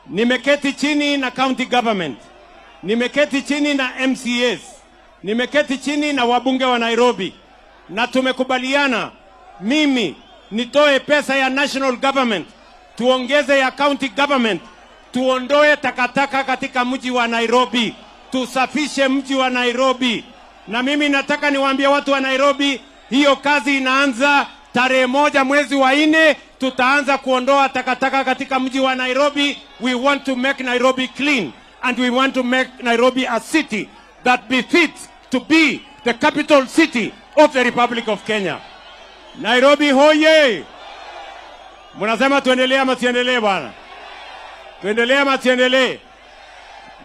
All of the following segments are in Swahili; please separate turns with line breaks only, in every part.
Nimeketi chini na county government, nimeketi chini na MCAs, nimeketi chini na wabunge wa Nairobi, na tumekubaliana mimi nitoe pesa ya national government, tuongeze ya county government, tuondoe takataka katika mji wa Nairobi, tusafishe mji wa Nairobi. Na mimi nataka niwaambie watu wa Nairobi, hiyo kazi inaanza tarehe 1 mwezi wa 4. Tutaanza kuondoa takataka katika mji wa Nairobi. We want to make Nairobi clean, and we want to make Nairobi a city that befits to be the capital city of the Republic of Kenya. Nairobi hoye! Mnasema tuendelee ama tuendelee bwana? Tuendelee ama tuendelee?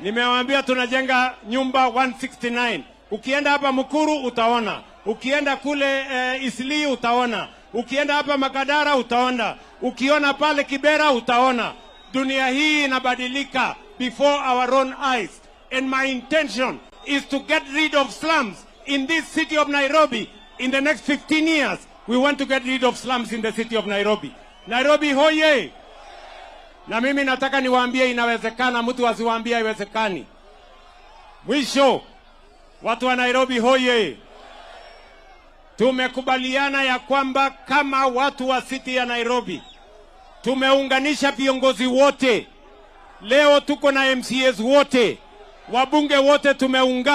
Nimewaambia tunajenga nyumba 169. Ukienda hapa Mukuru utaona, ukienda kule Isli utaona, ukienda hapa Makadara utaona, ukiona pale Kibera utaona. Dunia hii inabadilika before our own eyes, and my intention is to get rid of slums in this city of Nairobi. In the next 15 years, we want to get rid of slums in the city of Nairobi. Nairobi hoye! Na mimi nataka niwaambie inawezekana, mtu asiwaambie haiwezekani. Mwisho, watu wa Nairobi hoye! Tumekubaliana ya kwamba kama watu wa city ya Nairobi, tumeunganisha viongozi wote. Leo tuko na MCAs wote, wabunge wote tumeungana.